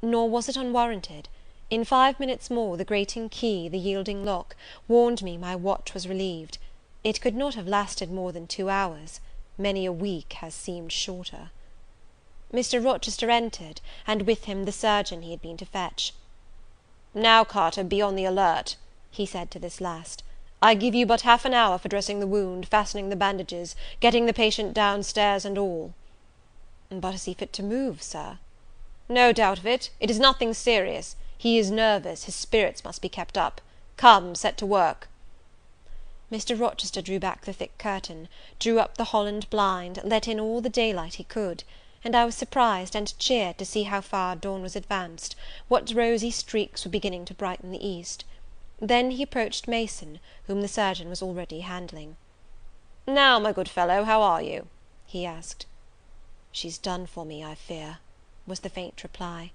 Nor was it unwarranted. In 5 minutes more, the grating key, the yielding lock, warned me my watch was relieved. It could not have lasted more than 2 hours. Many a week has seemed shorter. Mr. Rochester entered, and with him the surgeon he had been to fetch. "Now, Carter, be on the alert," he said to this last. "I give you but half an hour for dressing the wound, fastening the bandages, getting the patient down stairs and all." "But is he fit to move, Sir?" "No doubt of it. It is nothing serious. He is nervous. His spirits must be kept up. Come, set to work." Mr. Rochester drew back the thick curtain, drew up the Holland blind, let in all the daylight he could, and I was surprised and cheered to see how far dawn was advanced, what rosy streaks were beginning to brighten the east. Then he approached Mason, whom the surgeon was already handling. "Now, my good fellow, how are you?" he asked. "She's done for me, I fear," was the faint reply.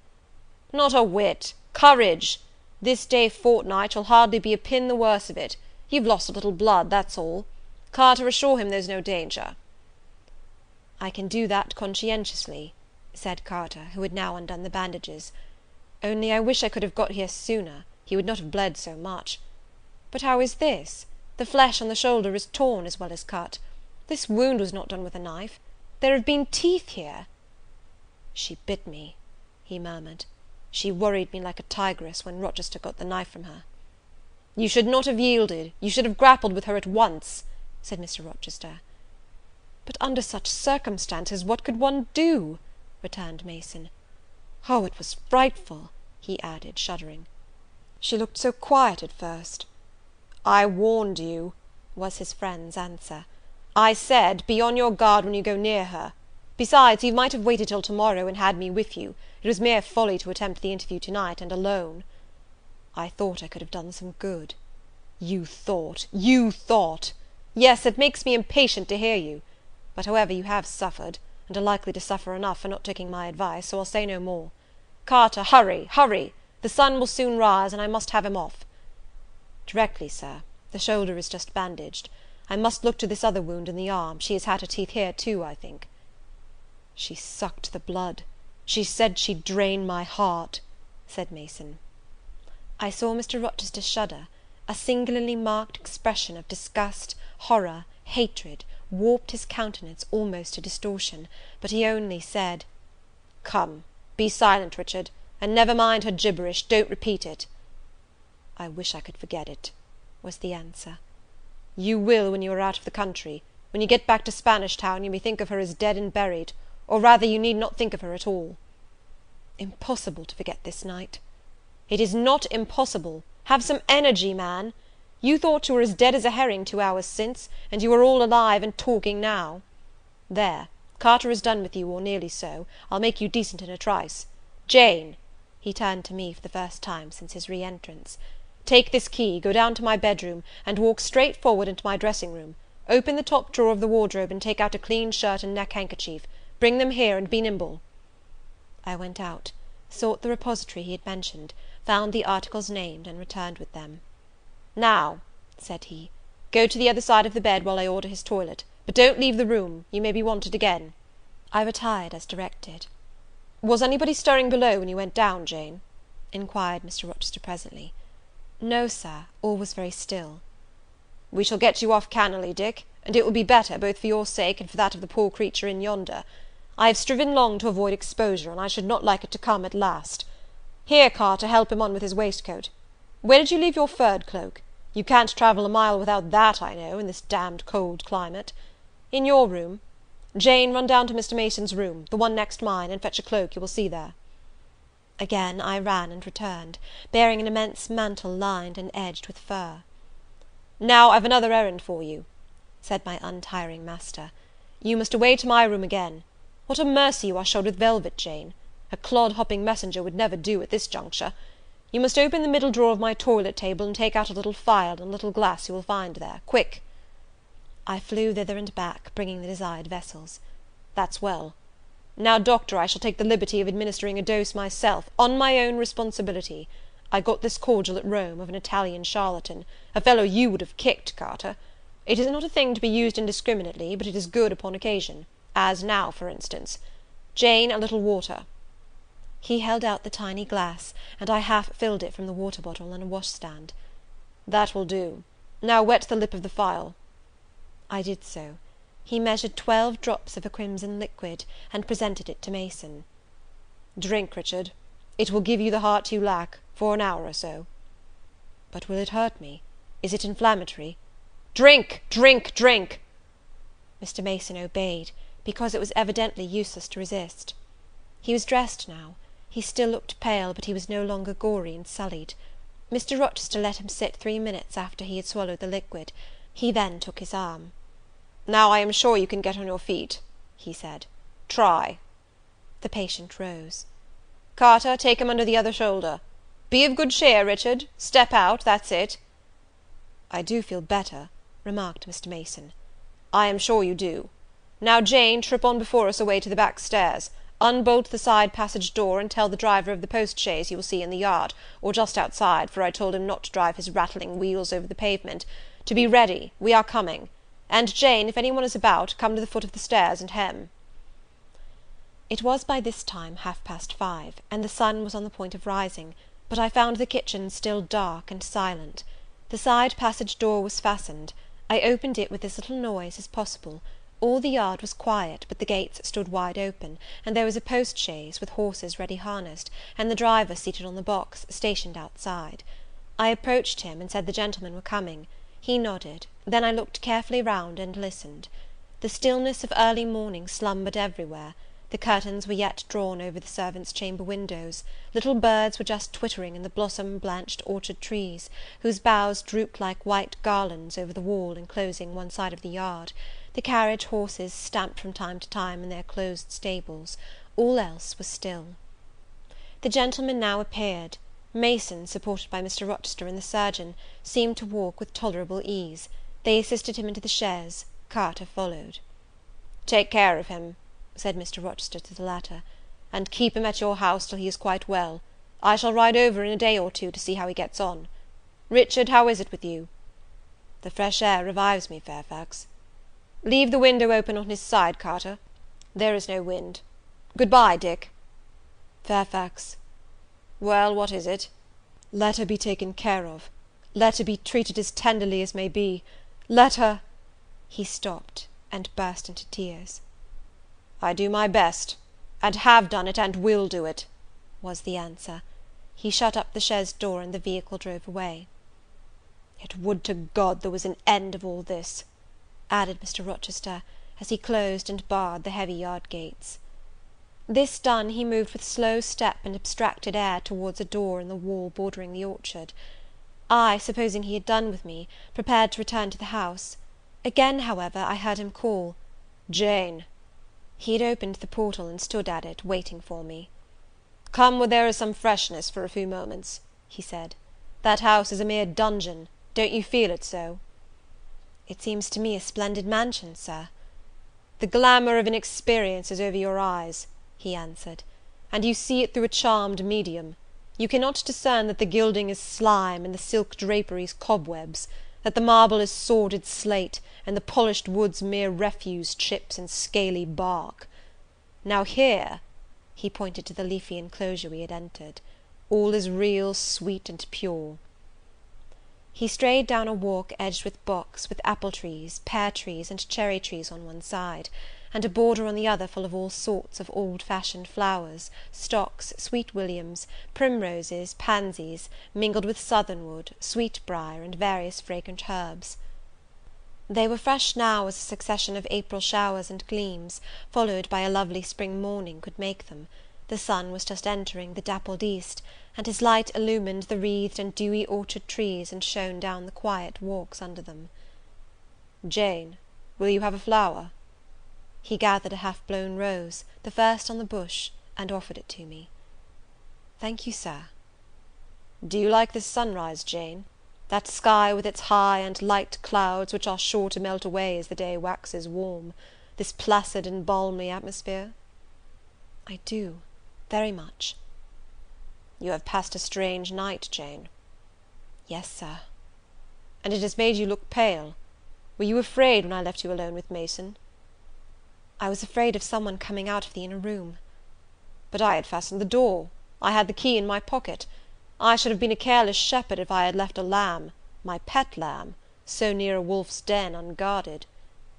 "Not a whit. Courage! This day fortnight you'll hardly be a pin the worse of it. You've lost a little blood, that's all. Carter, assure him there's no danger." "I can do that conscientiously," said Carter, who had now undone the bandages. "Only I wish I could have got here sooner. He would not have bled so much. But how is this? The flesh on the shoulder is torn as well as cut. This wound was not done with a knife. There have been teeth here." "She bit me," he murmured. "She worried me like a tigress when Rochester got the knife from her." "You should not have yielded. You should have grappled with her at once," said Mr. Rochester. "But under such circumstances what could one do?" returned Mason. "Oh, it was frightful," he added, shuddering. "She looked so quiet at first." "I warned you," was his friend's answer. "I said, be on your guard when you go near her. Besides, you might have waited till tomorrow, and had me with you. It was mere folly to attempt the interview tonight, and alone." "I thought I could have done some good." You thought! Yes, it makes me impatient to hear you. But however, you have suffered, and are likely to suffer enough for not taking my advice, so I'll say no more. Carter, hurry! The sun will soon rise, and I must have him off." "Directly, Sir. The shoulder is just bandaged. I must look to this other wound in the arm. She has had her teeth here too, I think." "She sucked the blood. She said she'd drain my heart," said Mason. I saw Mr. Rochester shudder. A singularly marked expression of disgust, horror, hatred, warped his countenance almost to distortion, but he only said, "Come, be silent, Richard, and never mind her gibberish. Don't repeat it." "I wish I could forget it," was the answer. "You will when you are out of the country. When you get back to Spanish Town, you may think of her as dead and buried, or rather you need not think of her at all." "Impossible to forget this night." "It is not impossible. Have some energy, man. You thought you were as dead as a herring 2 hours since, and you are all alive and talking now. There, Carter is done with you, or nearly so. I'll make you decent in a trice. Jane," he turned to me for the first time since his re-entrance, "take this key, go down to my bedroom, and walk straight forward into my dressing room. Open the top drawer of the wardrobe, and take out a clean shirt and neck-handkerchief. Bring them here, and be nimble." I went out, sought the repository he had mentioned, found the articles named, and returned with them. "Now," said he, "go to the other side of the bed while I order his toilet, but don't leave the room. You may be wanted again." I retired as directed. "Was anybody stirring below when you went down, Jane?" inquired Mr. Rochester presently. "No, Sir, all was very still." "We shall get you off cannily, Dick, and it will be better, both for your sake and for that of the poor creature in yonder. I have striven long to avoid exposure, and I should not like it to come at last. Here, Carter, help him on with his waistcoat. Where did you leave your furred cloak? You can't travel a mile without that, I know, in this damned cold climate. In your room. Jane, run down to Mr. Mason's room, the one next mine, and fetch a cloak you will see there." Again I ran and returned, bearing an immense mantle lined and edged with fur. "Now I've another errand for you," said my untiring master. "You must away to my room again. What a mercy you are shod with velvet, Jane! A clod-hopping messenger would never do at this juncture. You must open the middle drawer of my toilet table, and take out a little phial and a little glass you will find there. Quick!" I flew thither and back, bringing the desired vessels. "That's well. Now, doctor, I shall take the liberty of administering a dose myself, on my own responsibility. I got this cordial at Rome, of an Italian charlatan, a fellow you would have kicked, Carter. It is not a thing to be used indiscriminately, but it is good upon occasion, as now, for instance. Jane, a little water." He held out the tiny glass, and I half filled it from the water bottle on a washstand. "That will do. Now wet the lip of the phial." I did so. He measured 12 drops of a crimson liquid, and presented it to Mason. "Drink, Richard. It will give you the heart you lack, for an hour or so." "But will it hurt me? Is it inflammatory?" "Drink, drink, drink!" Mr. Mason obeyed, because it was evidently useless to resist. He was dressed now. He still looked pale, but he was no longer gory and sullied. Mr. Rochester let him sit 3 minutes after he had swallowed the liquid. He then took his arm. "Now I am sure you can get on your feet," he said. "Try." The patient rose. "Carter, take him under the other shoulder. Be of good cheer, Richard. Step out, that's it." "I do feel better," remarked Mr. Mason. "I am sure you do. Now, Jane, trip on before us away to the back stairs. Unbolt the side passage door, and tell the driver of the post-chaise you will see in the yard, or just outside, for I told him not to drive his rattling wheels over the pavement, to be ready, we are coming. And, Jane, if any one is about, come to the foot of the stairs and hem." It was by this time 5:30, and the sun was on the point of rising, but I found the kitchen still dark and silent. The side passage door was fastened. I opened it with as little noise as possible. All the yard was quiet, but the gates stood wide open, and there was a post-chaise, with horses ready harnessed, and the driver seated on the box, stationed outside. I approached him, and said the gentlemen were coming. He nodded. Then I looked carefully round, and listened. The stillness of early morning slumbered everywhere. The curtains were yet drawn over the servants' chamber windows. Little birds were just twittering in the blossom-blanched orchard trees, whose boughs drooped like white garlands over the wall enclosing one side of the yard. The carriage horses stamped from time to time in their closed stables. All else was still. The gentlemen now appeared. Mason, supported by Mr. Rochester and the surgeon, seemed to walk with tolerable ease. They assisted him into the chaise. Carter followed. "Take care of him," said Mr. Rochester to the latter, "and keep him at your house till he is quite well. I shall ride over in a day or two to see how he gets on. Richard, how is it with you?" "The fresh air revives me, Fairfax." "Leave the window open on his side, Carter. There is no wind. Good-bye, Dick." "Fairfax." "Well, what is it?" "Let her be taken care of. Let her be treated as tenderly as may be. Let her—" He stopped, and burst into tears. "I do my best, and have done it, and will do it," was the answer. He shut up the chaise door, and the vehicle drove away. "Yet would to God there was an end of all this," added Mr. Rochester, as he closed and barred the heavy yard gates. This done, he moved with slow step and abstracted air towards a door in the wall bordering the orchard. I, supposing he had done with me, prepared to return to the house. Again, however, I heard him call, "Jane." He had opened the portal, and stood at it, waiting for me. "Come where there is some freshness for a few moments," he said. "That house is a mere dungeon. Don't you feel it so?" "It seems to me a splendid mansion, Sir." "The glamour of inexperience is over your eyes," he answered, "and you see it through a charmed medium. You cannot discern that the gilding is slime, and the silk draperies cobwebs; that the marble is sordid slate, and the polished woods mere refuse chips and scaly bark. Now here," he pointed to the leafy enclosure we had entered, "all is real, sweet, and pure." He strayed down a walk edged with box, with apple trees, pear trees, and cherry trees on one side, and a border on the other full of all sorts of old-fashioned flowers, stocks, sweet williams, primroses, pansies, mingled with southernwood, sweetbriar, and various fragrant herbs. They were fresh now as a succession of April showers and gleams, followed by a lovely spring morning, could make them. The sun was just entering the dappled east, and his light illumined the wreathed and dewy orchard trees, and shone down the quiet walks under them. "Jane, will you have a flower?" He gathered a half-blown rose, the first on the bush, and offered it to me. "Thank you, Sir." "Do you like this sunrise, Jane? That sky with its high and light clouds, which are sure to melt away as the day waxes warm; this placid and balmy atmosphere?" "I do, very much." "You have passed a strange night, Jane." "Yes, Sir." "And it has made you look pale. Were you afraid when I left you alone with Mason?" "I was afraid of some one coming out of the inner room." But I had fastened the door. I had the key in my pocket. I should have been a careless shepherd if I had left a lamb, my pet lamb, so near a wolf's den unguarded.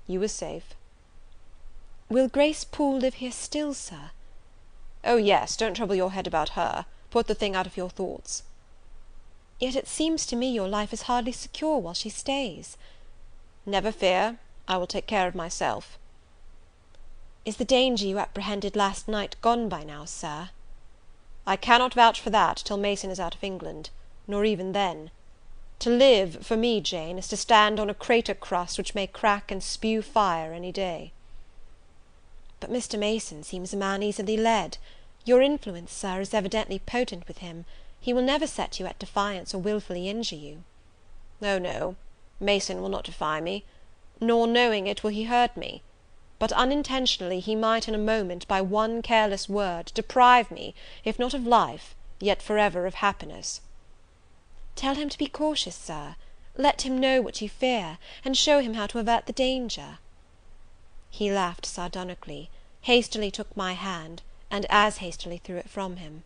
You were safe." "Will Grace Poole live here still, sir?" "Oh, yes, don't trouble your head about her. Put the thing out of your thoughts." "Yet it seems to me your life is hardly secure while she stays." "Never fear, I will take care of myself." "Is the danger you apprehended last night gone by now, sir?" "I cannot vouch for that till Mason is out of England, nor even then. To live, for me, Jane, is to stand on a crater crust which may crack and spew fire any day." "But Mr. Mason seems a man easily led. Your influence, sir, is evidently potent with him. He will never set you at defiance or wilfully injure you." "Oh, no, Mason will not defy me, nor, knowing it, will he hurt me. But unintentionally he might in a moment, by one careless word, deprive me, if not of life, yet forever of happiness." "Tell him to be cautious, sir. Let him know what you fear, and show him how to avert the danger." He laughed sardonically, hastily took my hand, and as hastily threw it from him.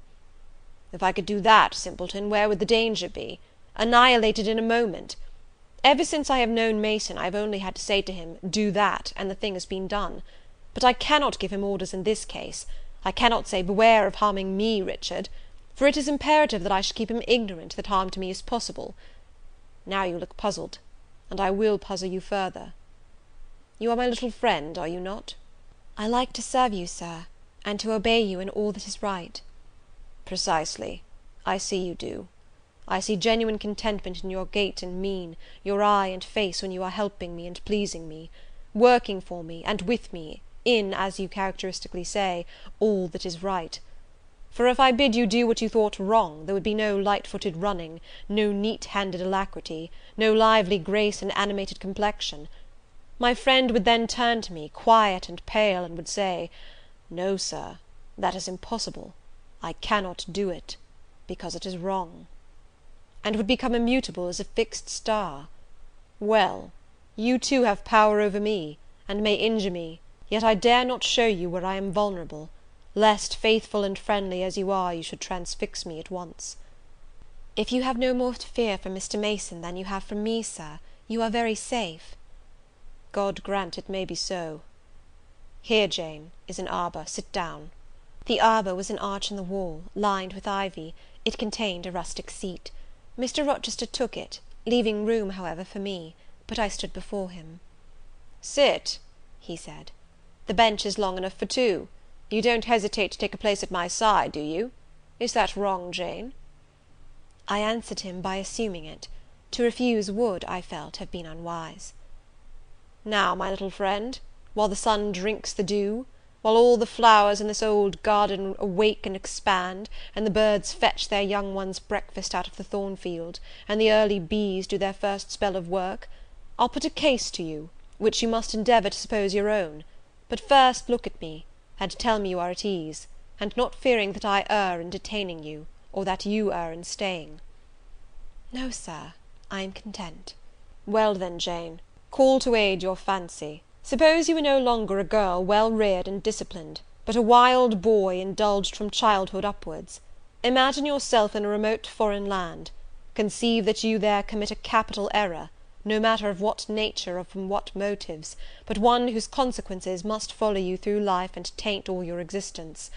"If I could do that, simpleton, where would the danger be? Annihilated in a moment. Ever since I have known Mason, I have only had to say to him, do that, and the thing has been done. But I cannot give him orders in this case. I cannot say, beware of harming me, Richard, for it is imperative that I should keep him ignorant that harm to me is possible. Now you look puzzled, and I will puzzle you further. You are my little friend, are you not?" "I like to serve you, sir, and to obey you in all that is right." "Precisely. I see you do. I see genuine contentment in your gait and mien, your eye and face, when you are helping me and pleasing me, working for me, and with me, in, as you characteristically say, all that is right. For if I bid you do what you thought wrong, there would be no light-footed running, no neat-handed alacrity, no lively grace and animated complexion. My friend would then turn to me, quiet and pale, and would say, "No, sir, that is impossible. I cannot do it, because it is wrong," and would become immutable as a fixed star. Well, you too have power over me, and may injure me, yet I dare not show you where I am vulnerable, lest, faithful and friendly as you are, you should transfix me at once. "If you have no more to fear from Mr. Mason than you have from me, sir, you are very safe." "God grant it may be so. Here, Jane, is an arbour. Sit down." The arbour was an arch in the wall, lined with ivy. It contained a rustic seat. Mr. Rochester took it, leaving room, however, for me, but I stood before him. "Sit," he said. "The bench is long enough for two. You don't hesitate to take a place at my side, do you? Is that wrong, Jane?" I answered him by assuming it. To refuse would, I felt, have been unwise. "Now, my little friend, while the sun drinks the dew, while all the flowers in this old garden awake and expand, and the birds fetch their young ones' breakfast out of the thornfield, and the early bees do their first spell of work, I'll put a case to you, which you must endeavour to suppose your own. But first look at me, and tell me you are at ease, and not fearing that I err in detaining you, or that you err in staying." "No, sir, I am content." "Well then, Jane, call to aid your fancy. Suppose you were no longer a girl well reared and disciplined, but a wild boy indulged from childhood upwards. Imagine yourself in a remote foreign land. Conceive that you there commit a capital error, no matter of what nature or from what motives, but one whose consequences must follow you through life and taint all your existence.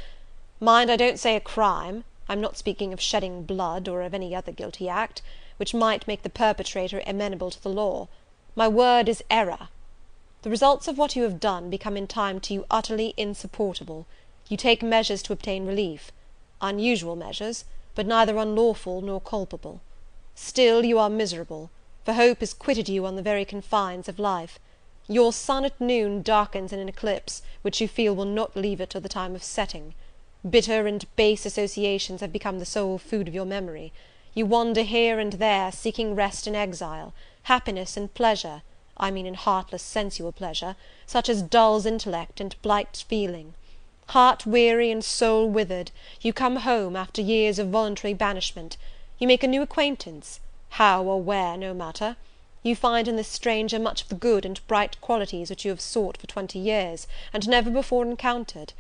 Mind, I don't say a crime. I'm not speaking of shedding blood, or of any other guilty act, which might make the perpetrator amenable to the law. My word is error. The results of what you have done become in time to you utterly insupportable. You take measures to obtain relief. Unusual measures, but neither unlawful nor culpable. Still you are miserable, for hope has quitted you on the very confines of life. Your sun at noon darkens in an eclipse, which you feel will not leave it till the time of setting. Bitter and base associations have become the sole food of your memory. You wander here and there, seeking rest in exile, happiness in pleasure, I mean in heartless sensual pleasure, such as dulls intellect and blights feeling. Heart weary and soul withered, you come home, after years of voluntary banishment. You make a new acquaintance, how or where, no matter. You find in this stranger much of the good and bright qualities which you have sought for 20 years, and never before encountered.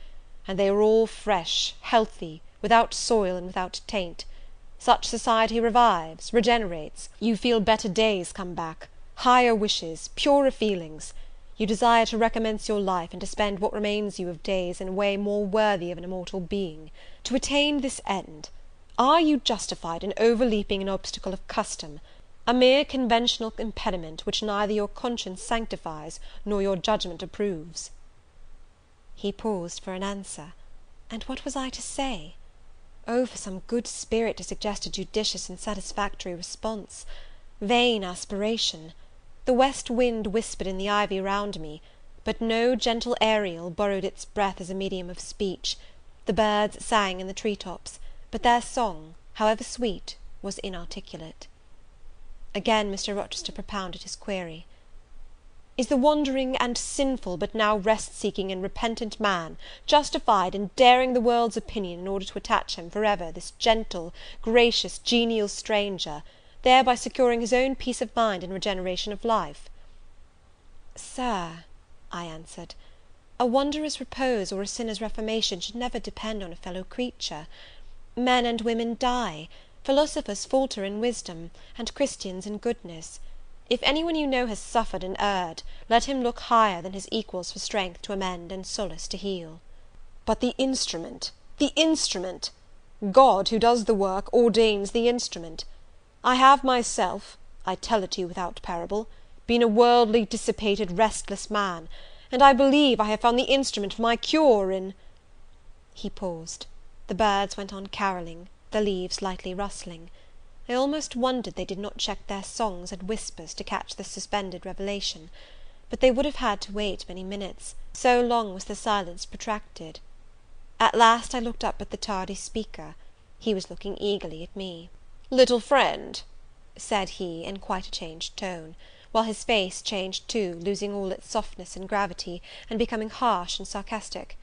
and they are all fresh, healthy, without soil and without taint. Such society revives, regenerates. You feel better days come back, higher wishes, purer feelings. You desire to recommence your life, and to spend what remains you of days in a way more worthy of an immortal being. To attain this end, are you justified in overleaping an obstacle of custom, a mere conventional impediment which neither your conscience sanctifies nor your judgment approves?" He paused for an answer, and what was I to say? Oh, for some good spirit to suggest a judicious and satisfactory response! Vain aspiration! The west wind whispered in the ivy round me, but no gentle Ariel borrowed its breath as a medium of speech. The birds sang in the tree tops, but their song, however sweet, was inarticulate. Again Mr. Rochester propounded his query. "Is the wandering and sinful, but now rest-seeking and repentant man, justified in daring the world's opinion in order to attach him for ever this gentle, gracious, genial stranger, thereby securing his own peace of mind and regeneration of life?" "Sir," I answered, "a wanderer's repose or a sinner's reformation should never depend on a fellow creature. Men and women die, philosophers falter in wisdom, and Christians in goodness. If any one you know has suffered and erred, let him look higher than his equals for strength to amend and solace to heal." "But the instrument, the instrument! God, who does the work, ordains the instrument. I have myself, I tell it to you without parable, been a worldly, dissipated, restless man, and I believe I have found the instrument for my cure in—" He paused. The birds went on carolling, the leaves lightly rustling. I almost wondered they did not check their songs and whispers to catch this suspended revelation; but they would have had to wait many minutes, so long was the silence protracted. At last I looked up at the tardy speaker. He was looking eagerly at me. "Little friend," said he, in quite a changed tone, while his face changed too, losing all its softness and gravity, and becoming harsh and sarcastic,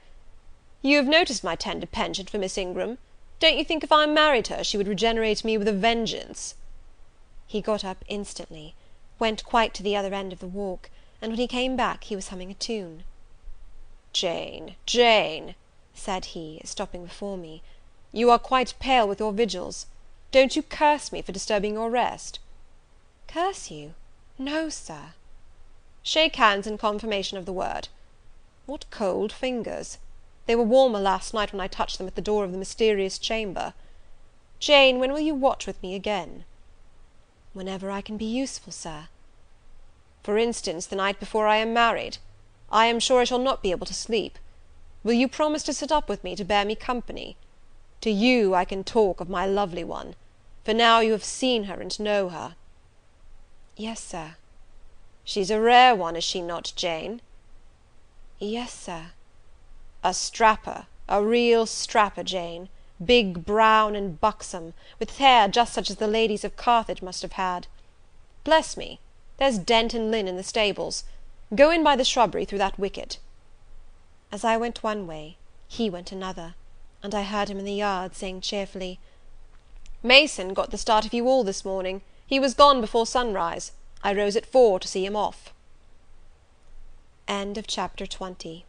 "you have noticed my tender penchant for Miss Ingram. Don't you think if I married her, she would regenerate me with a vengeance?" He got up instantly, went quite to the other end of the walk, and when he came back he was humming a tune. "Jane, Jane," said he, stopping before me, "you are quite pale with your vigils. Don't you curse me for disturbing your rest?" "Curse you? No, Sir." "Shake hands in confirmation of the word. What cold fingers! They were warmer last night when I touched them at the door of the mysterious chamber. Jane, when will you watch with me again?" "Whenever I can be useful, Sir." "For instance, the night before I am married. I am sure I shall not be able to sleep. Will you promise to sit up with me to bear me company? To you I can talk of my lovely one, for now you have seen her and know her." "Yes, Sir." "She's a rare one, is she not, Jane?" "Yes, Sir." "A strapper, a real strapper, Jane, big, brown, and buxom, with hair just such as the ladies of Carthage must have had. Bless me, there's Dent and Lynn in the stables. Go in by the shrubbery through that wicket." As I went one way, he went another, and I heard him in the yard saying cheerfully, "Mason got the start of you all this morning. He was gone before sunrise. I rose at 4 to see him off." Chapter XX.